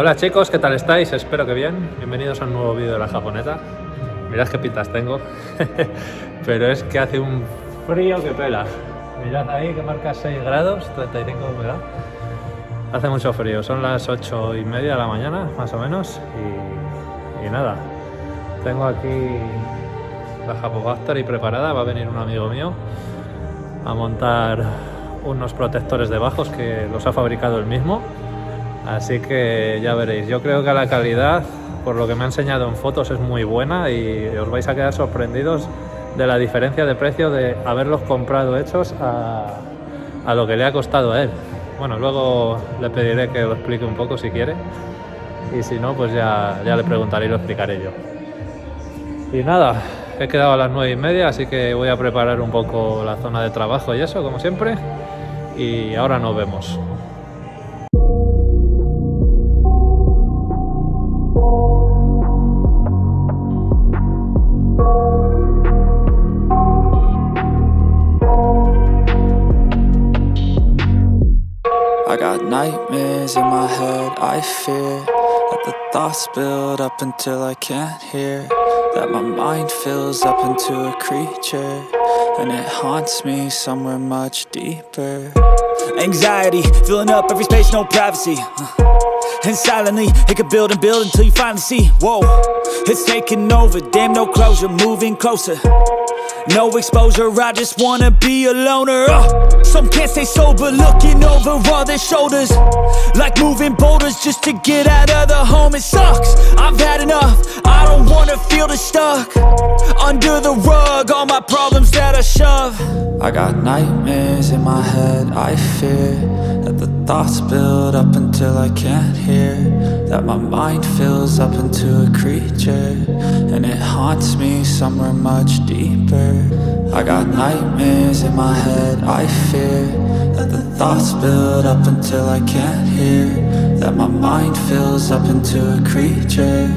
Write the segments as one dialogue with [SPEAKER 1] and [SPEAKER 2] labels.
[SPEAKER 1] Hola chicos, ¿qué tal estáis? Espero que bien. Bienvenidos a un nuevo vídeo de la japoneta. Mirad qué pintas tengo. Pero es que hace un frío que pela. Mirad ahí que marca 6 grados, 35 de humedad. Hace mucho frío, son las 8:30 de la mañana, más o menos. Y nada, tengo aquí la Japo Factory preparada. Va a venir un amigo mío a montar unos protectores de bajos que los ha fabricado él mismo. Así que ya veréis, yo creo que la calidad, por lo que me ha enseñado en fotos, es muy buena y os vais a quedar sorprendidos de la diferencia de precio de haberlos comprado hechos a lo que le ha costado a él. Bueno, luego le pediré que lo explique un poco si quiere, y si no, pues ya le preguntaré y lo explicaré yo. Y nada, he quedado a las 9:30, así que voy a preparar un poco la zona de trabajo y eso, como siempre, y ahora nos vemos.
[SPEAKER 2] I got nightmares in my head, I fear that the thoughts build up until I can't hear, that my mind fills up into a creature, and it haunts me somewhere much deeper. Anxiety, filling up every space, no privacy, and silently, it could build and build until you finally see, whoa, it's taking over, damn no closure, moving closer. No exposure, I just wanna be a loner. Some can't stay sober, looking over all their shoulders, like moving boulders just to get out of the home. It sucks, I've had enough, I don't wanna feel the stuck under the rug, all my problems that I shove. I got nightmares in my head, I fear that the thoughts build up until I can't hear, that my mind fills up into a creature, and it haunts me somewhere much deeper. I got nightmares in my head, I fear that the thoughts build up until I can't hear, that my mind fills up into a creature,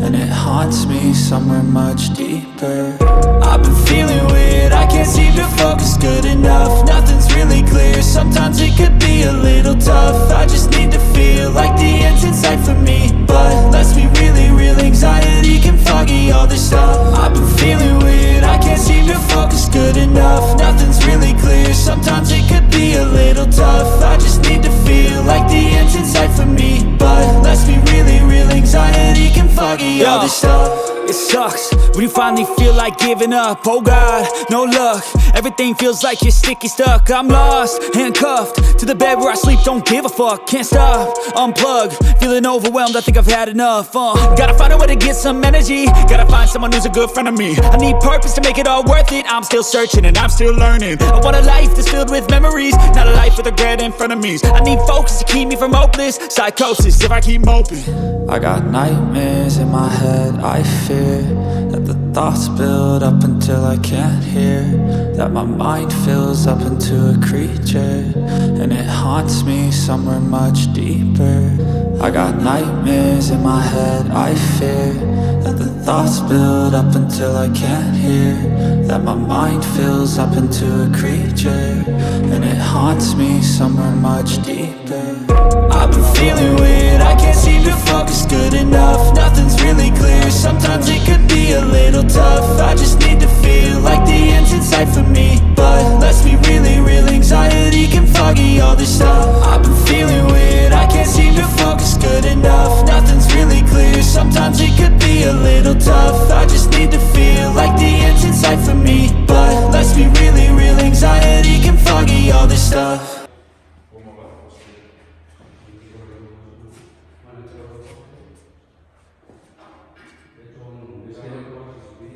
[SPEAKER 2] and it haunts me somewhere much deeper. I've been feeling weird, I can't seem to focus good enough, nothing's really clear, sometimes it could be a little tough, I just need to feel like the end's in sight for me, but let's be really real, anxiety can foggy all this stuff. I've been feeling weird, I can't seem to focus good enough, nothing's really clear, sometimes it could be a little tough, I just need to feel like the end's in sight for me, but let's be really real, anxiety can foggy all this stuff. It sucks when you finally feel like giving up. Oh God, no luck, everything feels like you're sticky stuck. I'm lost, handcuffed to the bed where I sleep, don't give a fuck. Can't stop, unplug, feeling overwhelmed, I think I've had enough. Gotta find a way to get some energy, gotta find someone who's a good friend of me. I need purpose to make it all worth it, I'm still searching and I'm still learning. I want a life that's filled with memories, not a life with regret in front of me. I need focus to keep me from hopeless psychosis if I keep moping. I got nightmares in my head, I fear that the thoughts build up until I can't hear, that my mind fills up into a creature, and it haunts me somewhere much deeper. I got nightmares in my head, I fear that the thoughts build up until I can't hear, that my mind fills up into a creature, and it haunts me somewhere much deeper. I've been feeling weird, I can't seem to focus good enough, nothing's really clear, sometimes it could be a little tough, I just need to feel like the end's in sight for me, but let's be really real, anxiety can foggy all this stuff. I've been feeling weird, I can't seem to focus good enough, nothing's really clear, sometimes it could be a little tough, I just need to feel like the end's in sight for me, but let's be really real, anxiety can foggy all this stuff.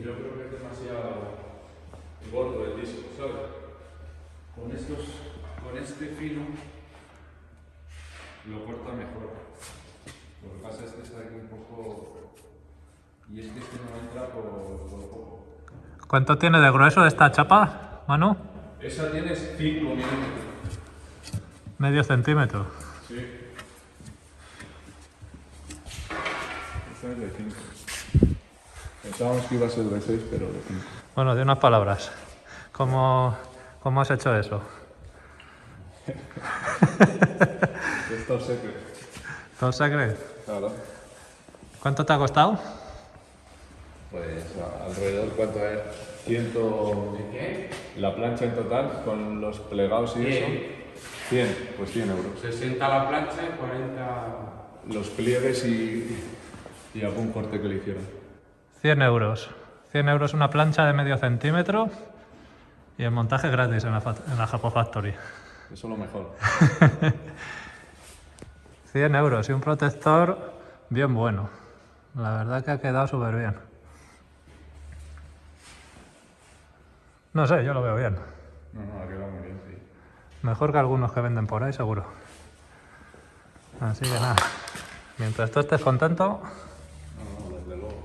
[SPEAKER 3] Yo creo que es demasiado gordo el disco, ¿sabes? Con este filo lo corta mejor. Lo que pasa es que está aquí un poco, y es que este no entra por poco.
[SPEAKER 1] ¿Cuánto tiene de grueso esta chapa, Manu?
[SPEAKER 3] Esa tiene 5 milímetros.
[SPEAKER 1] Medio centímetro.
[SPEAKER 3] Sí. Esta es de 5. Pensábamos que iba a ser de 6, pero de 5.
[SPEAKER 1] Bueno, de unas palabras. ¿Cómo has hecho eso?
[SPEAKER 3] Es top secret.
[SPEAKER 1] ¿Top secret?
[SPEAKER 3] Claro.
[SPEAKER 1] ¿Cuánto te ha costado?
[SPEAKER 3] Pues alrededor, ¿cuánto es? 100... La plancha en total, con los plegados y eso. 100, pues 100 euros.
[SPEAKER 4] 60 la plancha y 40...
[SPEAKER 3] Los pliegues y algún corte que le hicieron.
[SPEAKER 1] 100 euros. 100 euros una plancha de medio centímetro y el montaje gratis en la Japo Factory.
[SPEAKER 3] Eso es lo mejor.
[SPEAKER 1] 100 euros y un protector bien bueno. La verdad que ha quedado súper bien. No sé, yo lo veo bien.
[SPEAKER 3] No, ha quedado muy bien, sí.
[SPEAKER 1] Mejor que algunos que venden por ahí, seguro. Así que nada, mientras tú estés contento,
[SPEAKER 3] No, desde luego.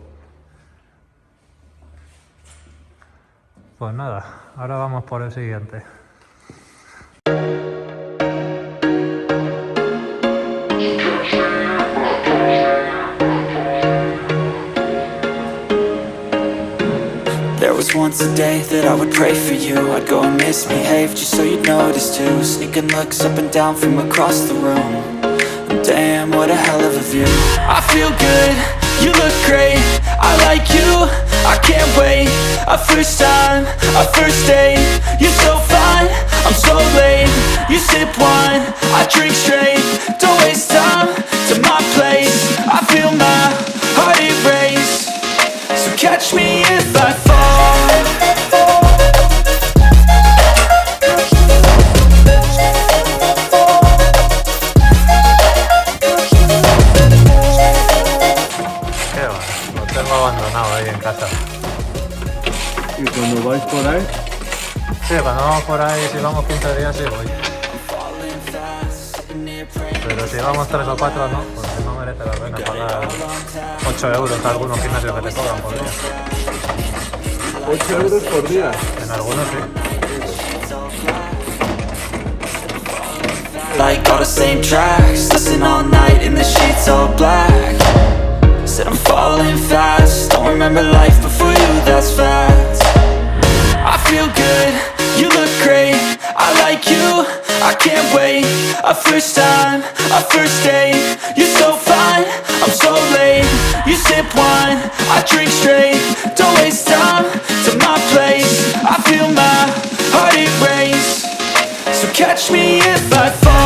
[SPEAKER 1] pues nada, ahora vamos por el siguiente.
[SPEAKER 2] There was once a day that I would pray for you. I'd go and misbehave just so you'd notice too. Sneaking looks up and down from across the room. And damn, what a hell of a view. I feel good, you look great, I like you, I can't wait. A first time, a first date. You're so fine, I'm so late. You sip wine, I drink straight. Don't waste time to my place. I feel my heart erase. So catch me if I fall.
[SPEAKER 1] Qué va, lo tengo abandonado ahí en casa.
[SPEAKER 3] ¿Y cuando vais por ahí?
[SPEAKER 1] Sí, cuando vamos por ahí, si vamos 15 días, sí voy. Pero si vamos 3 o 4, no, porque no merece la pena pagar 8 euros a algunos gimnasios que te cobran por día.
[SPEAKER 3] 8 euros por día.
[SPEAKER 1] En algunos sí.
[SPEAKER 2] Like all the same tracks, listen all night in the sheets all black. Said I'm falling fast, don't remember life before you, that's fact. I feel good, you look great, I like you, I can't wait. A first time, a first date. You're so fine, I'm so late. You sip wine, I drink straight. Don't waste time to my place. I feel my heart erase. So catch me if I fall.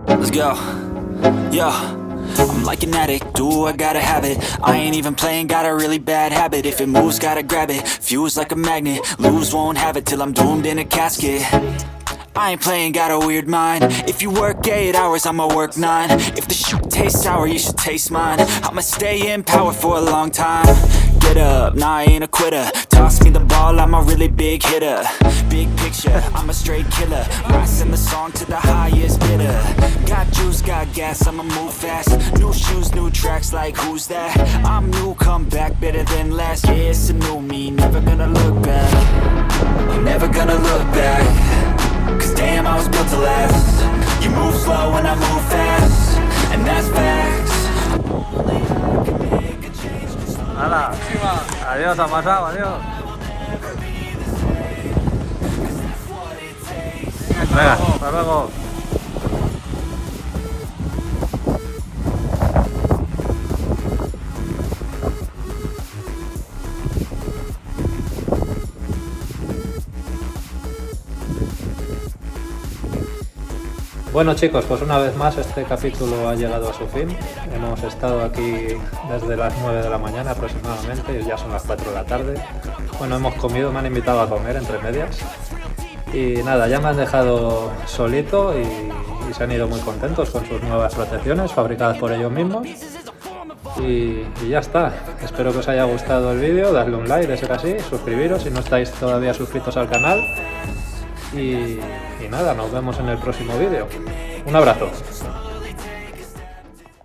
[SPEAKER 2] Let's go. Yo, I'm like an addict, do I gotta have it. I ain't even playing, got a really bad habit. If it moves, gotta grab it, fuse like a magnet. Lose, won't have it till I'm doomed in a casket. I ain't playing, got a weird mind. If you work 8 hours, I'ma work 9. If the shit tastes sour, you should taste mine. I'ma stay in power for a long time. Get up, nah, I ain't a quitter. Toss me the ball, I'm a really big hitter. Big picture, I'm a straight killer. Rising the song to the highest bidder. Got juice, got gas, I'ma move fast. New shoes, new tracks, like who's that? I'm new, come back, better than last. Yeah, it's a new me, never gonna look back. I'm never gonna look back. Cause damn, I was built to last. You move slow and I move fast. And that's facts.
[SPEAKER 1] ¡Hala! Adiós, ha pasado, adiós. Venga, hasta luego. Bueno chicos, pues una vez más este capítulo ha llegado a su fin. Hemos estado aquí desde las 9 de la mañana aproximadamente y ya son las 4 de la tarde. Bueno, hemos comido, me han invitado a comer entre medias. Y nada, ya me han dejado solito y se han ido muy contentos con sus nuevas protecciones fabricadas por ellos mismos. Y ya está. Espero que os haya gustado el vídeo, dadle un like de ser así, suscribiros si no estáis todavía suscritos al canal. y nada, nos vemos en el próximo vídeo. Un abrazo.